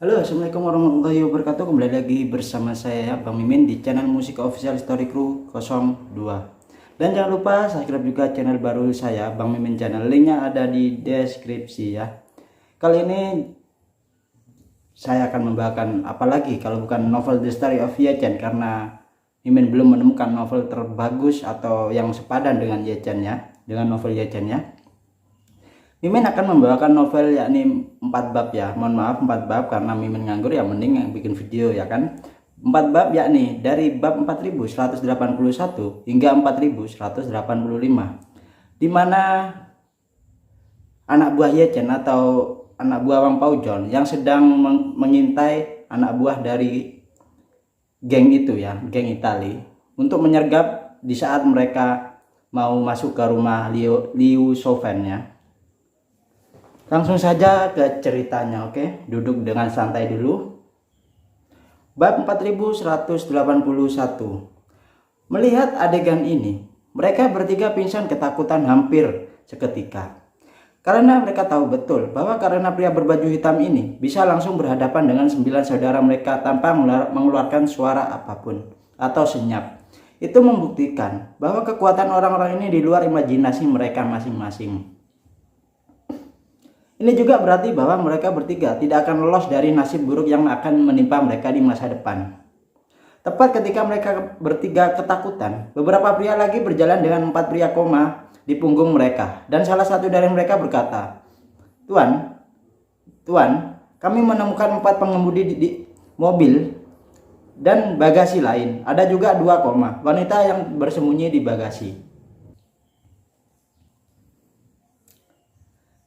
Halo, assalamualaikum warahmatullahi wabarakatuh. Kembali lagi bersama saya Bang Mimin di channel Musik Official Story Crew 02. Dan jangan lupa subscribe juga channel baru saya Bang Mimin Channel. Linknya ada di deskripsi ya. Kali ini saya akan membawakan apa lagi kalau bukan novel The Story of Ye-chan, karena Mimin belum menemukan novel terbagus atau yang sepadan dengan Ye-chan ya, dengan novel Ye-chan ya. Mimin akan membawakan novel yakni 4 bab ya. Mohon maaf 4 bab karena Mimin nganggur ya, mending yang bikin video ya kan. 4 bab yakni dari bab 4181 hingga 4185. Di mana anak buah Ye-chan atau anak buah Wang Paojon yang sedang mengintai anak buah dari geng itu ya, geng Itali, untuk menyergap di saat mereka mau masuk ke rumah Liu Sofen ya. Langsung saja ke ceritanya, oke? Duduk dengan santai dulu. Bab 4181. Melihat adegan ini, mereka bertiga pingsan ketakutan hampir seketika. Karena mereka tahu betul bahwa karena pria berbaju hitam ini bisa langsung berhadapan dengan 9 saudara mereka tanpa mengeluarkan suara apapun atau senyap. Itu membuktikan bahwa kekuatan orang-orang ini di luar imajinasi mereka masing-masing. Ini juga berarti bahwa mereka bertiga tidak akan lolos dari nasib buruk yang akan menimpa mereka di masa depan. Tepat ketika mereka bertiga ketakutan, beberapa pria lagi berjalan dengan 4 pria koma di punggung mereka. Dan salah satu dari mereka berkata, Tuan, kami menemukan 4 pengemudi di mobil dan bagasi lain. Ada juga 2 koma, wanita yang bersembunyi di bagasi.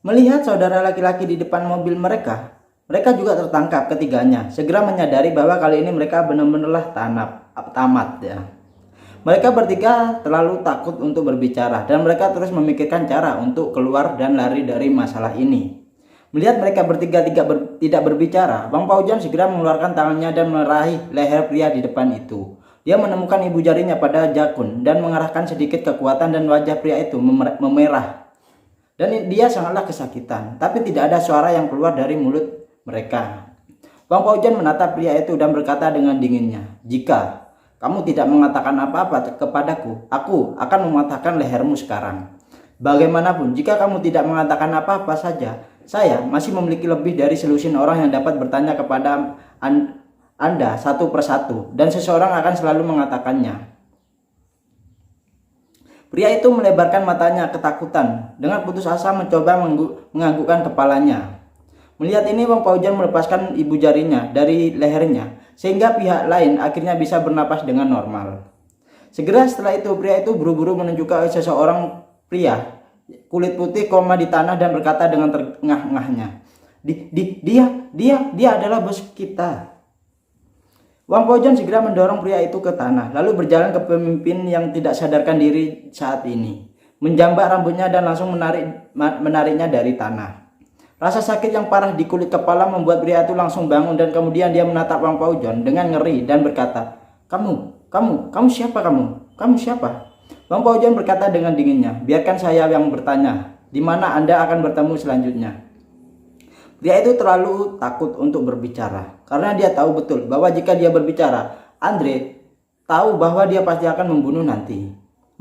Melihat saudara laki-laki di depan mobil mereka juga tertangkap ketiganya. Segera menyadari bahwa kali ini mereka benar-benarlah tamat ya. Mereka bertiga terlalu takut untuk berbicara dan mereka terus memikirkan cara untuk keluar dan lari dari masalah ini. Melihat mereka bertiga tidak berbicara, Bang Paojon segera mengeluarkan tangannya dan meraih leher pria di depan itu. Dia menemukan ibu jarinya pada jakun dan mengarahkan sedikit kekuatan dan wajah pria itu memerah. Dan dia sangatlah kesakitan, tapi tidak ada suara yang keluar dari mulut mereka. Bang Paojon menatap pria itu dan berkata dengan dinginnya, "Jika kamu tidak mengatakan apa-apa kepadaku, aku akan mematahkan lehermu sekarang. Bagaimanapun, jika kamu tidak mengatakan apa-apa saja, saya masih memiliki lebih dari selusin orang yang dapat bertanya kepada Anda satu persatu, dan seseorang akan selalu mengatakannya." Pria itu melebarkan matanya ketakutan, dengan putus asa mencoba menganggukkan kepalanya. Melihat ini, Bang Paojon melepaskan ibu jarinya dari lehernya, sehingga pihak lain akhirnya bisa bernapas dengan normal. Segera setelah itu, pria itu buru-buru menunjukkan seseorang pria kulit putih koma di tanah dan berkata dengan terengah-engahnya, Dia adalah bos kita." Wang Paojon segera mendorong pria itu ke tanah, lalu berjalan ke pemimpin yang tidak sadarkan diri saat ini, menjambak rambutnya dan langsung menariknya dari tanah. Rasa sakit yang parah di kulit kepala membuat pria itu langsung bangun dan kemudian dia menatap Wang Paojon dengan ngeri dan berkata, Kamu siapa kamu? Kamu siapa?" Wang Paojon berkata dengan dinginnya, "Biarkan saya yang bertanya, di mana Anda akan bertemu selanjutnya?" Pria itu terlalu takut untuk berbicara karena dia tahu betul bahwa jika dia berbicara, Andre tahu bahwa dia pasti akan membunuh nanti.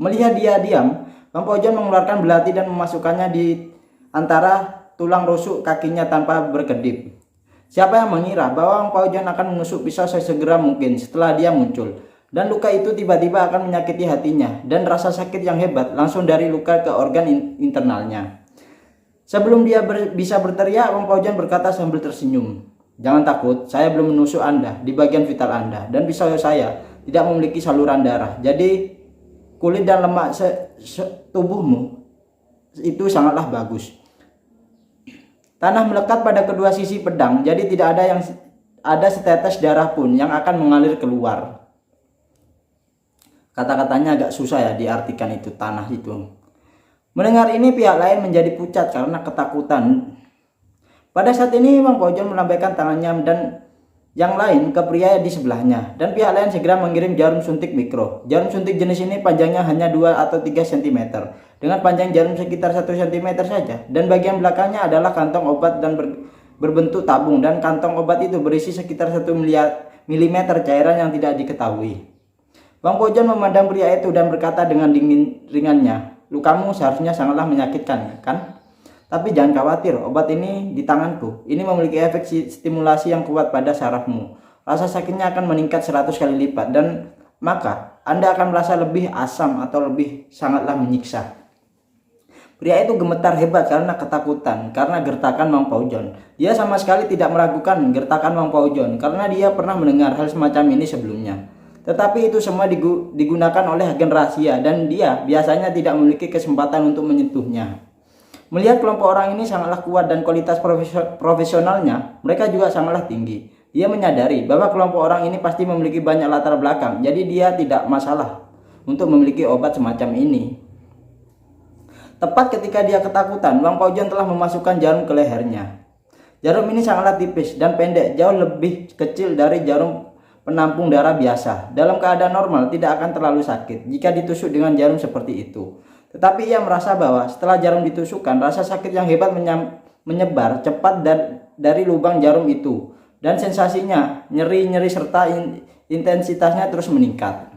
Melihat dia diam, Bang Paojon mengeluarkan belati dan memasukkannya di antara tulang rusuk kakinya tanpa berkedip. Siapa yang mengira bahwa Bang Paojon akan menusuk pisau sesegera mungkin setelah dia muncul, dan luka itu tiba-tiba akan menyakiti hatinya dan rasa sakit yang hebat langsung dari luka ke organ internalnya. Sebelum dia bisa berteriak, Bang Paojon berkata sambil tersenyum, "Jangan takut, saya belum menusuk Anda di bagian vital Anda, dan pisau saya tidak memiliki saluran darah. Jadi kulit dan lemak tubuhmu itu sangatlah bagus. Tanah melekat pada kedua sisi pedang, jadi tidak ada setetes darah pun yang akan mengalir keluar." Kata-katanya agak susah ya diartikan, itu tanah itu. Mendengar ini, pihak lain menjadi pucat karena ketakutan. Pada saat ini, Bang Paojon melambaikan tangannya dan yang lain ke pria di sebelahnya, dan pihak lain segera mengirim jarum suntik mikro. Jarum suntik jenis ini panjangnya hanya 2 atau 3 cm, dengan panjang jarum sekitar 1 cm saja, dan bagian belakangnya adalah kantong obat berbentuk tabung dan kantong obat itu berisi sekitar 1 milimeter cairan yang tidak diketahui. Wang Pojon memandang pria itu dan berkata dengan ringannya, "Lukamu seharusnya sangatlah menyakitkan, kan? Tapi jangan khawatir, obat ini di tanganku. Ini memiliki efek stimulasi yang kuat pada sarafmu. Rasa sakitnya akan meningkat 100 kali lipat dan maka Anda akan merasa lebih asam atau lebih sangatlah menyiksa." Pria itu gemetar hebat karena ketakutan, karena gertakan Wang Pojon. Dia sama sekali tidak meragukan gertakan Wang Pojon karena dia pernah mendengar hal semacam ini sebelumnya. Tetapi itu semua digunakan oleh agen rahasia dan dia biasanya tidak memiliki kesempatan untuk menyentuhnya. Melihat kelompok orang ini sangatlah kuat dan kualitas profesionalnya, mereka juga sangatlah tinggi. Dia menyadari bahwa kelompok orang ini pasti memiliki banyak latar belakang, jadi dia tidak masalah untuk memiliki obat semacam ini. Tepat ketika dia ketakutan, Wang Pojon telah memasukkan jarum ke lehernya. Jarum ini sangatlah tipis dan pendek, jauh lebih kecil dari jarum penampung darah biasa. Dalam keadaan normal tidak akan terlalu sakit jika ditusuk dengan jarum seperti itu. Tetapi ia merasa bahwa setelah jarum ditusukkan, rasa sakit yang hebat menyebar cepat dari lubang jarum itu. Dan sensasinya nyeri-nyeri serta intensitasnya terus meningkat.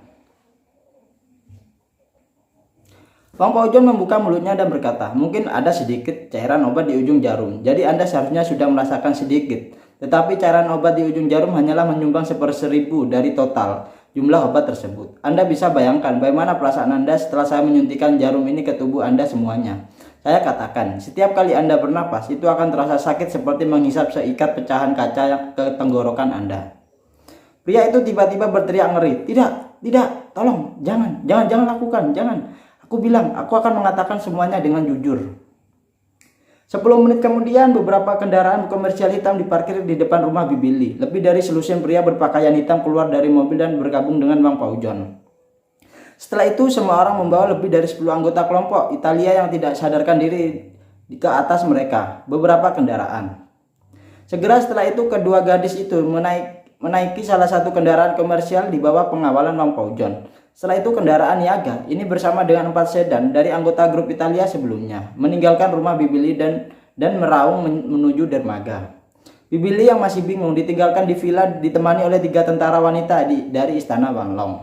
Wang Pojon membuka mulutnya dan berkata, "Mungkin ada sedikit cairan obat di ujung jarum. Jadi Anda seharusnya sudah merasakan sedikit. Tetapi cairan obat di ujung jarum hanyalah menyumbang 1/1000 dari total jumlah obat tersebut. Anda bisa bayangkan bagaimana perasaan Anda setelah saya menyuntikkan jarum ini ke tubuh Anda semuanya. Saya katakan, setiap kali Anda bernapas, itu akan terasa sakit seperti menghisap seikat pecahan kaca ke tenggorokan Anda." Pria itu tiba-tiba berteriak ngeri, Tidak, tolong, jangan lakukan, jangan. Aku bilang, aku akan mengatakan semuanya dengan jujur." 10 menit kemudian, beberapa kendaraan komersial hitam diparkir di depan rumah Bibi Li. Lebih dari selusin pria berpakaian hitam keluar dari mobil dan bergabung dengan Wang Pojon. Setelah itu, semua orang membawa lebih dari 10 anggota kelompok Italia yang tidak sadarkan diri ke atas mereka, beberapa kendaraan. Segera setelah itu, kedua gadis itu menaiki salah satu kendaraan komersial di bawah pengawalan Wang Pojon. Setelah itu kendaraan niaga ini bersama dengan 4 sedan dari anggota grup Italia sebelumnya meninggalkan rumah Bibi Li dan meraung menuju dermaga. Bibi Li yang masih bingung ditinggalkan di villa ditemani oleh 3 tentara wanita dari istana Wang Long.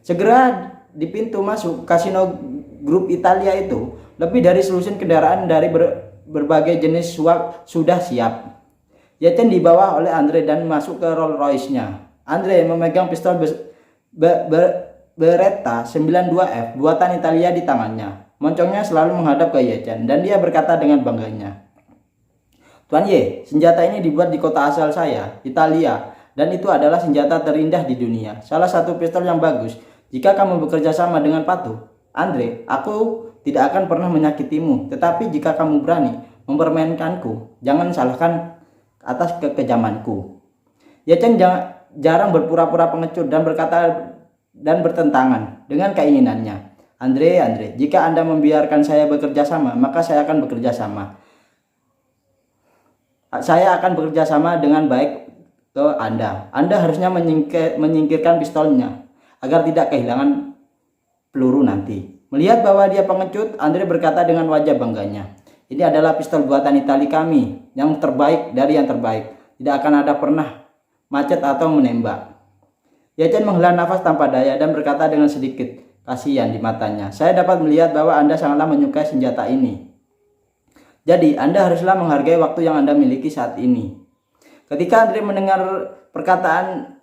Segera di pintu masuk kasino grup Italia itu lebih dari selusin kendaraan dari berbagai jenis sudah siap. Ye Chen dibawa oleh Andre dan masuk ke Rolls Royce-nya. Andre memegang pistol Beretta 92F buatan Italia di tangannya. Moncongnya selalu menghadap ke Ye Chen dan dia berkata dengan bangganya, "Tuan Ye, senjata ini dibuat di kota asal saya, Italia, dan itu adalah senjata terindah di dunia. Salah satu pistol yang bagus. Jika kamu bekerja sama dengan patuh, Andre, aku tidak akan pernah menyakitimu. Tetapi jika kamu berani mempermainkanku, jangan salahkan atas kekejamanku." Ye Chen jarang berpura-pura pengecut dan bertentangan dengan keinginannya. Andre, jika Anda membiarkan saya bekerja sama, maka saya akan bekerja sama. Saya akan bekerja sama dengan baik ke Anda. Anda harusnya menyingkirkan pistolnya agar tidak kehilangan peluru nanti." Melihat bahwa dia pengecut, Andre berkata dengan wajah bangganya, "Ini adalah pistol buatan Italia kami, yang terbaik dari yang terbaik. Tidak akan ada pernah macet atau menembak." Ye Chen menghela nafas tanpa daya dan berkata dengan sedikit kasihan di matanya, "Saya dapat melihat bahwa Anda sangatlah menyukai senjata ini. Jadi Anda haruslah menghargai waktu yang Anda miliki saat ini." Ketika Andre mendengar perkataan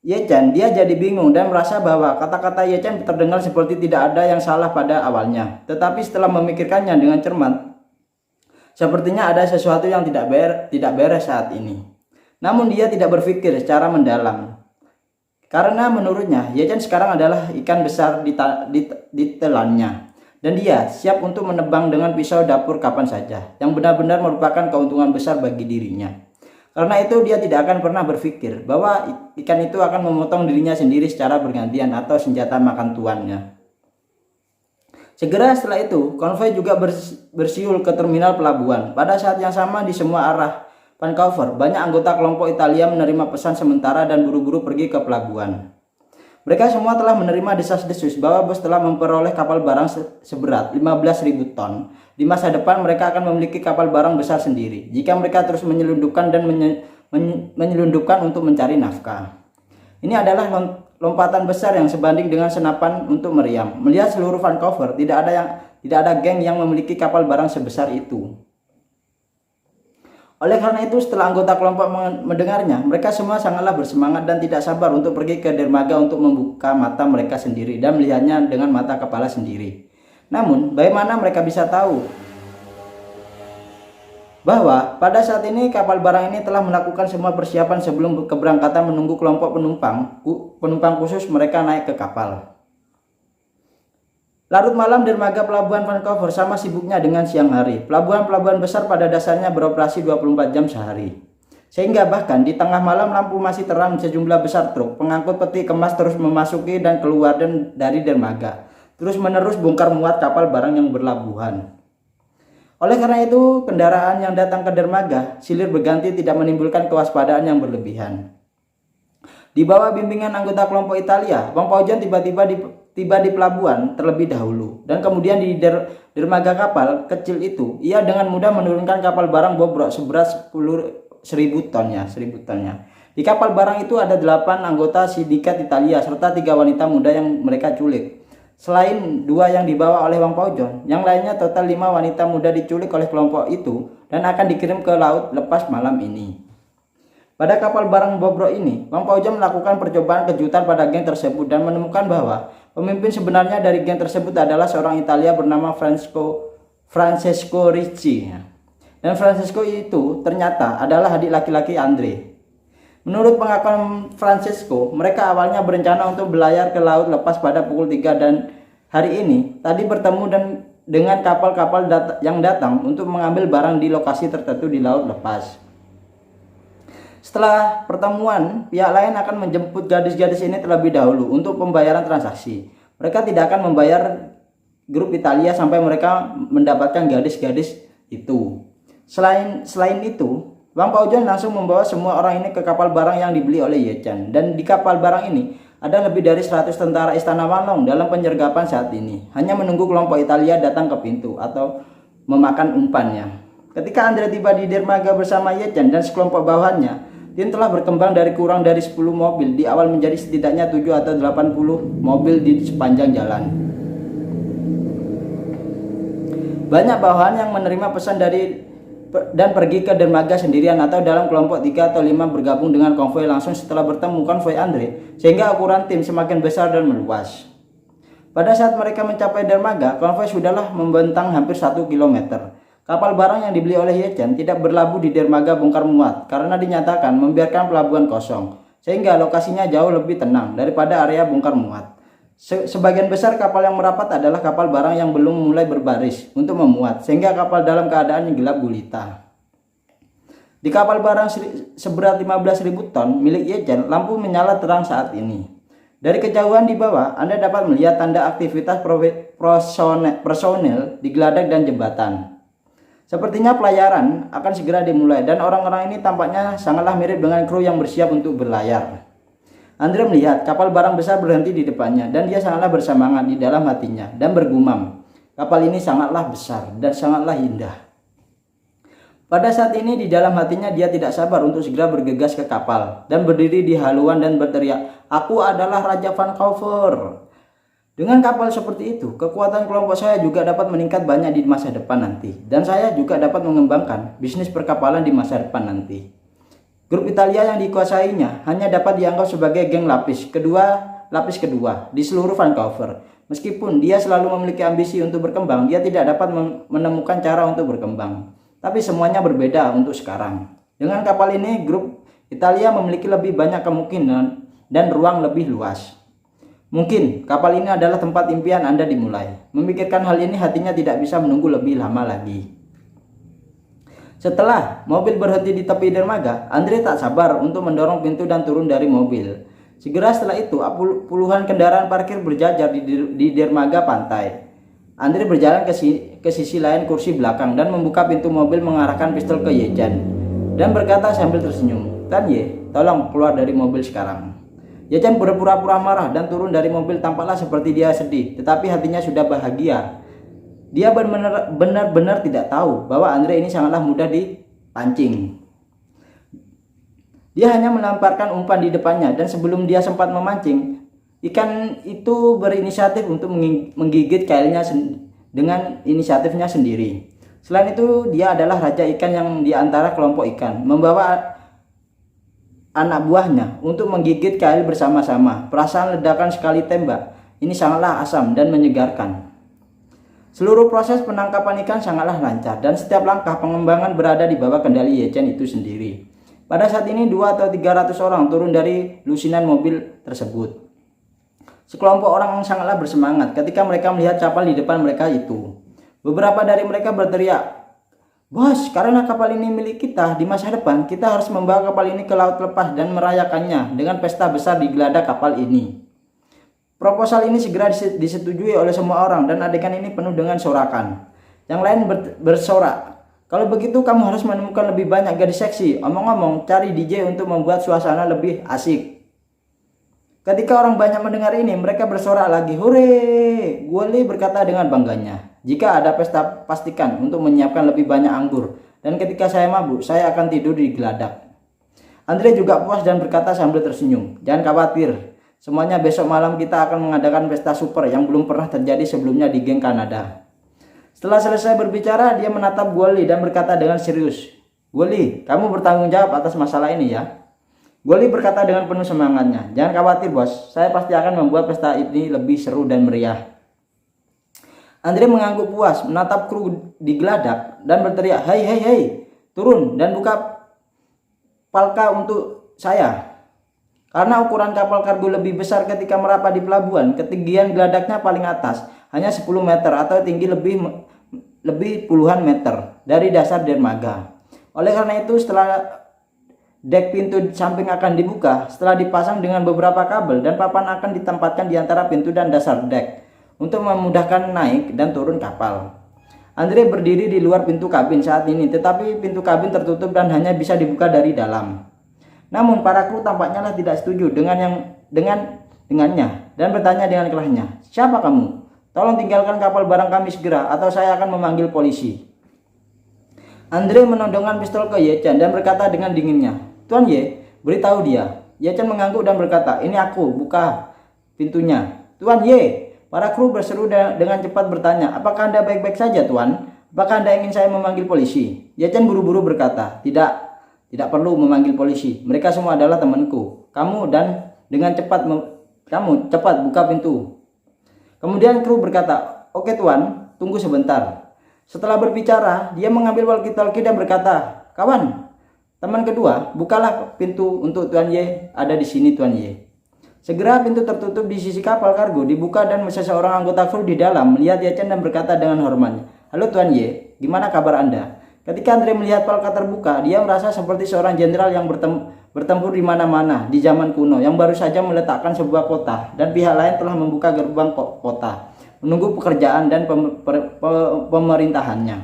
Ye Chen, dia jadi bingung dan merasa bahwa kata-kata Ye Chen terdengar seperti tidak ada yang salah pada awalnya. Tetapi setelah memikirkannya dengan cermat, sepertinya ada sesuatu yang tidak beres saat ini. Namun dia tidak berpikir secara mendalam. Karena menurutnya, Ye Chen sekarang adalah ikan besar di telannya. Dan dia siap untuk menebang dengan pisau dapur kapan saja, yang benar-benar merupakan keuntungan besar bagi dirinya. Karena itu dia tidak akan pernah berpikir bahwa ikan itu akan memotong dirinya sendiri secara bergantian atau senjata makan tuannya. Segera setelah itu, konvoi juga bersiul ke terminal pelabuhan. Pada saat yang sama di semua arah Vancouver, banyak anggota kelompok Italia menerima pesan sementara dan buru-buru pergi ke pelabuhan. Mereka semua telah menerima desas-desus bahwa bos telah memperoleh kapal barang seberat 15.000 ton di masa depan mereka akan memiliki kapal barang besar sendiri jika mereka terus menyelundupkan dan menyelundupkan untuk mencari nafkah. Ini adalah lompatan besar yang sebanding dengan senapan untuk meriam. Melihat seluruh Vancouver, tidak ada geng yang memiliki kapal barang sebesar itu. Oleh karena itu, setelah anggota kelompok mendengarnya, mereka semua sangatlah bersemangat dan tidak sabar untuk pergi ke dermaga untuk membuka mata mereka sendiri dan melihatnya dengan mata kepala sendiri. Namun, bagaimana mereka bisa tahu bahwa pada saat ini kapal barang ini telah melakukan semua persiapan sebelum keberangkatan, menunggu kelompok penumpang khusus mereka naik ke kapal. Larut malam dermaga pelabuhan Vancouver sama sibuknya dengan siang hari. Pelabuhan-pelabuhan besar pada dasarnya beroperasi 24 jam sehari. Sehingga bahkan di tengah malam lampu masih terang, sejumlah besar truk pengangkut peti kemas terus memasuki dan keluar dari dermaga, terus menerus bongkar muat kapal barang yang berlabuhan. Oleh karena itu, kendaraan yang datang ke dermaga silih berganti tidak menimbulkan kewaspadaan yang berlebihan. Di bawah bimbingan anggota kelompok Italia, Wang Paojan tiba di pelabuhan terlebih dahulu, dan kemudian di dermaga kapal kecil itu, ia dengan mudah menurunkan kapal barang bobrok seberat 1000 tonnya. Di kapal barang itu ada 8 anggota sindikat Italia serta 3 wanita muda yang mereka culik. Selain 2 yang dibawa oleh Wang Paojan, yang lainnya total 5 wanita muda diculik oleh kelompok itu dan akan dikirim ke laut lepas malam ini. Pada kapal barang bobrok ini, Wang Paojan melakukan percobaan kejutan pada geng tersebut dan menemukan bahwa pemimpin sebenarnya dari geng tersebut adalah seorang Italia bernama Francesco Ricci. Dan Francesco itu ternyata adalah adik laki-laki Andre. Menurut pengakuan Francesco, mereka awalnya berencana untuk berlayar ke laut lepas pada pukul 3 dan hari ini tadi bertemu dengan kapal-kapal yang datang untuk mengambil barang di lokasi tertentu di laut lepas. Setelah pertemuan, pihak lain akan menjemput gadis-gadis ini terlebih dahulu untuk pembayaran transaksi. Mereka tidak akan membayar grup Italia sampai mereka mendapatkan gadis-gadis itu. Selain itu, Wang Paojan langsung membawa semua orang ini ke kapal barang yang dibeli oleh Ye Chen. Dan di kapal barang ini ada lebih dari 100 tentara Istana Wanlong dalam penyergapan saat ini, hanya menunggu kelompok Italia datang ke pintu atau memakan umpannya. Ketika Andre tiba di dermaga bersama Ye Chen dan sekelompok bawahannya, tim telah berkembang dari kurang dari 10 mobil di awal menjadi setidaknya 7 atau 80 mobil di sepanjang jalan. Banyak bawahan yang menerima pesan dan pergi ke dermaga sendirian atau dalam kelompok 3 atau 5 bergabung dengan konvoi langsung setelah bertemu konvoi Andre, sehingga ukuran tim semakin besar dan meluas. Pada saat mereka mencapai dermaga, konvoi sudahlah membentang hampir 1 kilometer. Kapal barang yang dibeli oleh Ye Chen tidak berlabuh di dermaga bongkar muat karena dinyatakan membiarkan pelabuhan kosong, sehingga lokasinya jauh lebih tenang daripada area bongkar muat. Sebagian besar kapal yang merapat adalah kapal barang yang belum mulai berbaris untuk memuat, sehingga kapal dalam keadaan yang gelap gulita. Di kapal barang seberat 15.000 ton milik Ye Chen, lampu menyala terang saat ini. Dari kejauhan di bawah, Anda dapat melihat tanda aktivitas personel di geladak dan jembatan. Sepertinya pelayaran akan segera dimulai dan orang-orang ini tampaknya sangatlah mirip dengan kru yang bersiap untuk berlayar. Andre melihat kapal barang besar berhenti di depannya dan dia sangatlah bersemangat di dalam hatinya dan bergumam, kapal ini sangatlah besar dan sangatlah indah. Pada saat ini di dalam hatinya dia tidak sabar untuk segera bergegas ke kapal dan berdiri di haluan dan berteriak, "Aku adalah Raja Vancouver." Dengan kapal seperti itu, kekuatan kelompok saya juga dapat meningkat banyak di masa depan nanti. Dan saya juga dapat mengembangkan bisnis perkapalan di masa depan nanti. Grup Italia yang dikuasainya hanya dapat dianggap sebagai geng lapis kedua di seluruh Vancouver. Meskipun dia selalu memiliki ambisi untuk berkembang, dia tidak dapat menemukan cara untuk berkembang. Tapi semuanya berbeda untuk sekarang. Dengan kapal ini, grup Italia memiliki lebih banyak kemungkinan dan ruang lebih luas. Mungkin kapal ini adalah tempat impian Anda dimulai. Memikirkan hal ini, hatinya tidak bisa menunggu lebih lama lagi. Setelah mobil berhenti di tepi dermaga, Andre tak sabar untuk mendorong pintu dan turun dari mobil. Segera setelah itu, puluhan kendaraan parkir berjajar di dermaga pantai. Andre berjalan ke sisi lain kursi belakang dan membuka pintu mobil mengarahkan pistol ke Ye Chen dan berkata sambil tersenyum, "Tan Ye, tolong keluar dari mobil sekarang." Ye Chen berpura-pura marah dan turun dari mobil, tampaklah seperti dia sedih, tetapi hatinya sudah bahagia. Dia benar-benar tidak tahu bahwa Andre ini sangatlah mudah dipancing. Dia hanya melemparkan umpan di depannya, dan sebelum dia sempat memancing, ikan itu berinisiatif untuk menggigit kailnya dengan inisiatifnya sendiri. Selain itu, dia adalah raja ikan yang di antara kelompok ikan, membawa anak buahnya untuk menggigit kail bersama-sama. Perasaan ledakan sekali tembak ini sangatlah asam dan menyegarkan. Seluruh proses penangkapan ikan sangatlah lancar, dan setiap langkah pengembangan berada di bawah kendali Ye Chen itu sendiri. Pada saat ini 2 atau 300 orang turun dari lusinan mobil tersebut. Sekelompok orang sangatlah bersemangat ketika mereka melihat kapal di depan mereka itu. Beberapa dari mereka berteriak, "Bos, karena kapal ini milik kita, di masa depan kita harus membawa kapal ini ke laut lepas dan merayakannya dengan pesta besar di geladak kapal ini." Proposal ini segera disetujui oleh semua orang, dan adegan ini penuh dengan sorakan. Yang lain bersorak, "Kalau begitu kamu harus menemukan lebih banyak gadis seksi. Omong-omong, cari DJ untuk membuat suasana lebih asik." Ketika orang banyak mendengar ini, mereka bersorak lagi, "Hore!" Guoli berkata dengan bangganya, "Jika ada pesta, pastikan untuk menyiapkan lebih banyak anggur. Dan ketika saya mabuk, saya akan tidur di geladak." Andre juga puas dan berkata sambil tersenyum, "Jangan khawatir. Semuanya besok malam kita akan mengadakan pesta super yang belum pernah terjadi sebelumnya di geng Kanada." Setelah selesai berbicara, dia menatap Guoli dan berkata dengan serius, "Guoli, kamu bertanggung jawab atas masalah ini ya." Guoli berkata dengan penuh semangatnya, "Jangan khawatir bos, saya pasti akan membuat pesta ini lebih seru dan meriah." Andre mengangguk puas, menatap kru di geladak dan berteriak, "Hei, hei, hei, turun dan buka palka untuk saya." Karena ukuran kapal kargo lebih besar ketika merapat di pelabuhan, ketinggian geladaknya paling atas, hanya 10 meter atau tinggi lebih puluhan meter dari dasar dermaga. Oleh karena itu, setelah dek pintu samping akan dibuka, setelah dipasang dengan beberapa kabel, dan papan akan ditempatkan di antara pintu dan dasar dek untuk memudahkan naik dan turun kapal. Andre berdiri di luar pintu kabin saat ini, tetapi pintu kabin tertutup dan hanya bisa dibuka dari dalam. Namun para kru tampaknya tidak setuju dengannya dan bertanya dengan kelahnya, "Siapa kamu? Tolong tinggalkan kapal barang kami segera atau saya akan memanggil polisi." Andre menodongkan pistol ke Ye Chen dan berkata dengan dinginnya, "Tuan Ye, beritahu dia." Ye Chen mengangguk dan berkata, "Ini aku, buka pintunya." "Tuan Ye!" Para kru berseru dengan cepat bertanya, "Apakah Anda baik-baik saja, Tuan? Apakah Anda ingin saya memanggil polisi?" Ye Chen buru-buru berkata, Tidak perlu memanggil polisi. Mereka semua adalah temanku. Kamu cepat buka pintu." Kemudian kru berkata, "Oke Tuan, tunggu sebentar." Setelah berbicara, dia mengambil walkie-talkie dan berkata, "Kawan, teman kedua, bukalah pintu untuk Tuan Ye. Ada di sini Tuan Ye." Segera pintu tertutup di sisi kapal kargo dibuka, dan seseorang anggota kru di dalam melihat Ye Chen dan berkata dengan hormat, "Halo Tuan Ye, gimana kabar Anda?" Ketika Andre melihat palka terbuka, dia merasa seperti seorang jenderal yang bertempur di mana-mana di zaman kuno yang baru saja meletakkan sebuah kota, dan pihak lain telah membuka gerbang kota, menunggu pekerjaan dan pemerintahannya.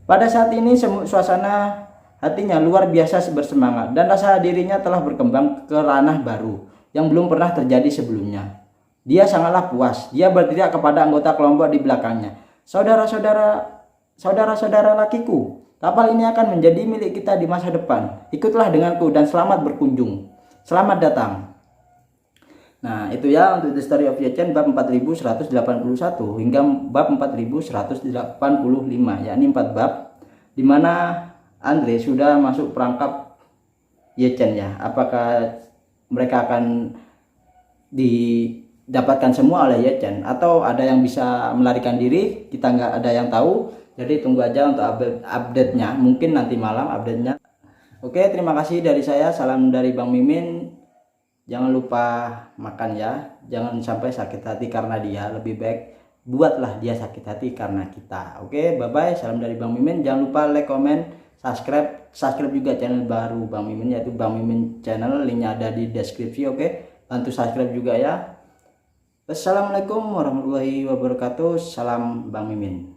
Pada saat ini suasana hatinya luar biasa bersemangat, dan rasa dirinya telah berkembang ke ranah baru yang belum pernah terjadi sebelumnya. Dia sangatlah puas. Dia berteriak kepada anggota kelompok di belakangnya, Saudara-saudara lakiku, kapal ini akan menjadi milik kita di masa depan. Ikutlah denganku dan selamat berkunjung. Selamat datang." Nah, itu ya untuk The Story of Ye Chen bab 4181 hingga bab 4185, yakni 4 bab di mana Andre sudah masuk perangkap Ye Chen ya. Apakah mereka akan didapatkan semua oleh Ye Chen atau ada yang bisa melarikan diri? Kita nggak ada yang tahu. Jadi tunggu aja untuk update-nya, mungkin nanti malam update-nya. Oke, terima kasih dari saya, salam dari Bang Mimin. Jangan lupa makan ya, jangan sampai sakit hati karena dia, lebih baik buatlah dia sakit hati karena kita. Oke, bye-bye, salam dari Bang Mimin. Jangan lupa like, comment, subscribe juga channel baru Bang Mimin, yaitu Bang Mimin channel, linknya ada di deskripsi. Oke, bantu subscribe juga ya. Wassalamualaikum warahmatullahi wabarakatuh, salam Bang Mimin.